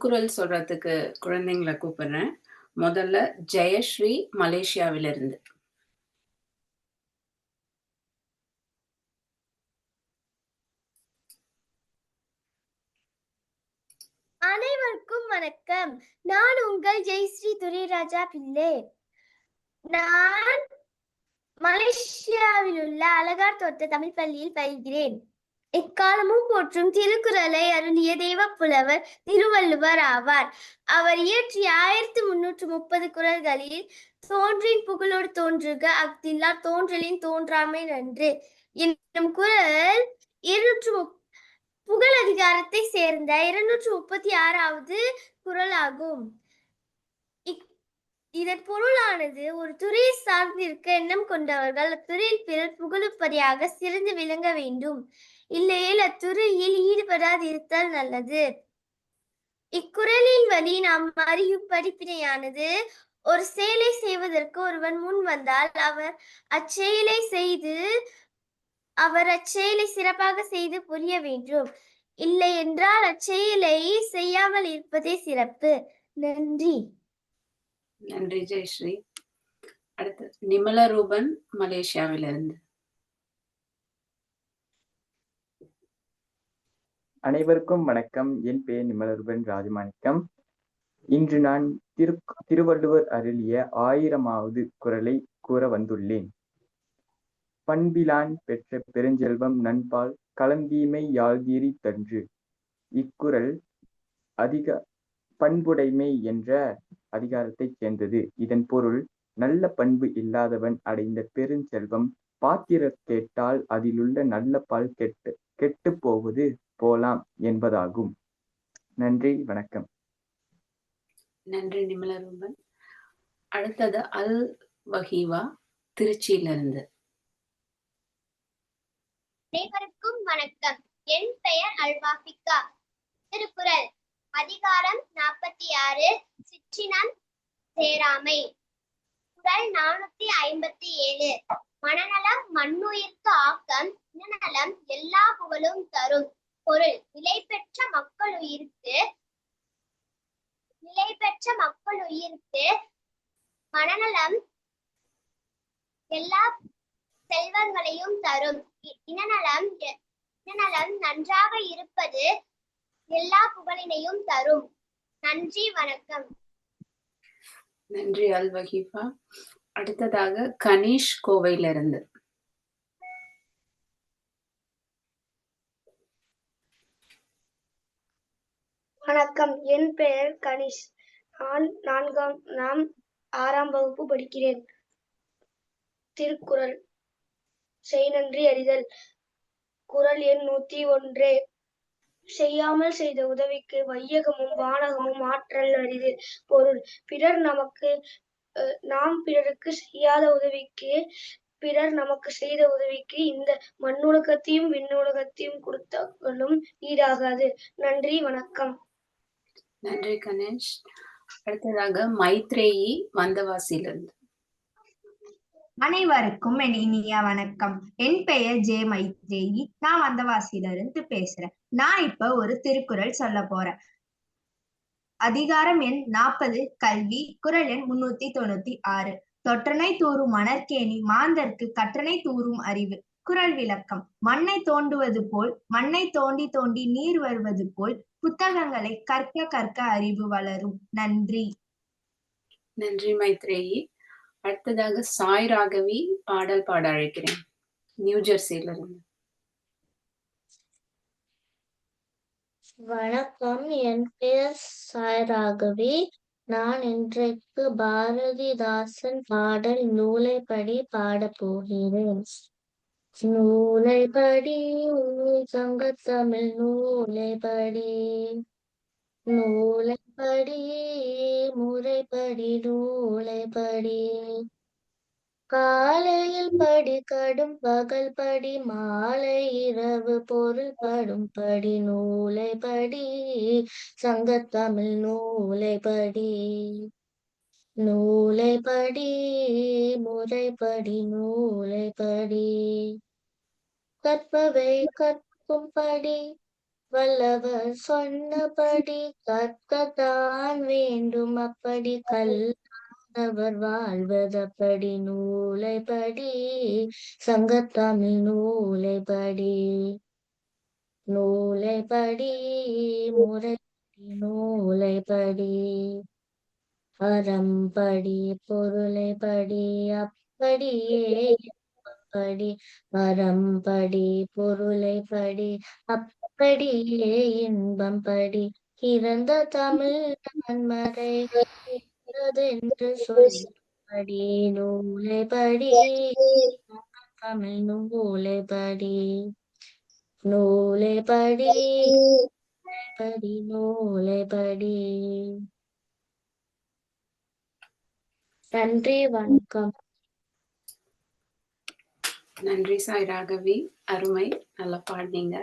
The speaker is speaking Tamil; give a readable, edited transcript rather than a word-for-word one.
குரல் சொல்றதுக்கு குழந்தைங்கள கூப்பிடுறேன். முதல்ல ஜெயஸ்ரீ மலேசியாவிலிருந்து. அனைவருக்கும் வணக்கம். நான் உங்கள் ஜெயஸ்ரீ துரைராஜா பிள்ளை. நான் மலேசியாவில் உள்ள அலகார் தோட்ட தமிழ் பள்ளியில் பயில்கிறேன். எக்காலமும் போற்றும் திருக்குறளை அருளிய தெய்வப்புலவர் திருவள்ளுவர் ஆவார். அவர் இயற்றிய 1330 குறள்களில் தோன்றின் புகழோடு தோன்றுக அஃதில்லா தோன்றலின் தோன்றாமை நன்று என்னும் குறள் புகழ் அதிகாரத்தை சேர்ந்த 236வது குறள் ஆகும். இதன் பொருளானது ஒரு துறையை சார்ந்திருக்க எண்ணம் கொண்டவர்கள் அத்துறையில் பிறர் புகழுப்படியாக சிறந்து விளங்க வேண்டும், இல்லையேல் அத்துறையில் ஈடுபடாதிருத்தல் நல்லது. இக்குறளின் வழி நாம் அறியும் படிப்பினையானது, ஒரு செயலை செய்வதற்கு ஒருவன் முன் வந்தால் அவர் அச்செயலை சிறப்பாக செய்து புரிய வேண்டும், இல்லை என்றால் அச்செயலை செய்யாமல் இருப்பதே சிறப்பு. நன்றி. நன்றி ஜெயஸ்ரீ. அடுத்து நிமலரூபன் மலேசியாவிலிருந்து. அனைவருக்கும் வணக்கம். என் பெயர் நிமலரூபன் ராஜமாணிக்கம். இன்று நான் திருவள்ளுவர் அருளிய 1000வது குறளை கூற வந்துள்ளேன். பண்பிலான் பெற்ற பெருஞ்செல்வம் நண்பால் களந்தீமை யாழ்தீரி தன்று. இக்குறள் பண்புடைமை என்ற அதிகாரத்தைச் சேர்ந்தது. இதன் பொருள், நல்ல பண்பு இல்லாதவன் அடைந்த பெருஞ்செல்வம் பாத்திர கேட்டால் அதிலுள்ள நல்ல பால் கெட்டு போவது போலாம் என்பதாகும். நன்றி, வணக்கம். நன்றி நிமலரூபன். அடுத்தது அல் வஹீவா திருச்சியிலிருந்து. அனைவருக்கும் வணக்கம். என் பெயர் அல்வாஃபிகா. திருக்குறள் அதிகாரம் 46 சிற்றினம் சேராமை. குறள் 457. மனநலம் மண்ணுயிர்க்கு ஆக்கம், இனநலம் எல்லா புகழும் தரும். பொருள், நிலை பெற்ற மக்களுயிர்க்கு மனநலம் எல்லா செல்வங்களையும் தரும். இனநலம் நன்றாக இருப்பது எல்லா புகழினையும் தரும். நன்றி, வணக்கம். நன்றி அல் வஹீஃபா. அடுத்ததாக கணேஷ் கோவையிலிருந்து. வணக்கம். என் பெயர் கணேஷ். நான் 6ஆம் வகுப்பு படிக்கிறேன். திருக்குறள் செய் நன்றி அறிதல். குறள் எண் 101. செய்யாமல் செய்த உதவிக்கு வையகமும் வானகமும் ஆற்றல் அரிது. பொருள், நாம் பிறருக்கு செய்யாத உதவிக்கு பிறர் நமக்கு செய்த உதவிக்கு இந்த மண்ணுலகத்தையும் விண்ணுலகத்தையும் கொடுத்தாலும் ஈடாகாது. நன்றி, வணக்கம். நன்றி கணேஷ். அடுத்ததாக மைத்ரேயி வந்தவாசியிலிருந்து. அனைவருக்கும் என் இனிய வணக்கம். என் பெயர் ஜே மைத்ரேயி. நான் வந்தவாசியிலிருந்து பேசுறேன். நான் இப்ப ஒரு திருக்குறள் சொல்ல போறேன். அதிகாரம் எண் 40 கல்வி. குறள் எண் 396. தொற்றனை தூறும் மணற்கேணி மாந்தர்க்கு கற்றனை தூறும் அறிவு. குறள் விளக்கம். மண்ணை தோண்டுவது போல், மண்ணை தோண்டி தோண்டி நீர் வருவது போல் புத்தகங்களை கற்க கற்க அறிவு வளரும். நன்றி. நன்றி மைத்ரேயி. அடுத்ததாக சாய் ராகவி பாடல் பாட அழைக்கிறேன், நியூ ஜெர்சியிலிருந்து. வணக்கம். என் பெயர் சாய் ராகவி. நான் இன்றைக்கு பாரதிதாசன் பாடல் நூலைப்படி பாட போகிறேன். நூலைப்படி சங்கத்தமிழ் நூலைப்படி, நூலைப்படி முறைப்படி நூலைப்படி, காலையில் படி கடும் பகல் படி மாலை இரவு பொருள் படும் படி நூலைப்படி சங்கத்தமிழ் நூலைப்படி, நூலைப்படி முறைப்படி நூலைப்படி, கற்பவை கற்கும்படி வல்லவர் சொன்னபடி கற்கத்தான் வேண்டும், அப்படி கல்லாதவர் வாழ்வதப்படி. நூலை படி, சங்கத்தமிழ் நூலை படி. நூலை படி, முறைப்படி நூலை படி. அறம்படி பொருளை படி, அப்படியே படி. அறம்படி பொருளை படி, அப்படியே இன்பம் படி. இறந்த தமிழ் நான்மறை என்று சொல்லபடி. நூலை படி, தமிழ் நூலை படி. நூலை படி, படி நூலை படி. நன்றி, வணக்கம். நன்றி சாய் ராகவி, அருமை, நல்லா பாடினீங்க.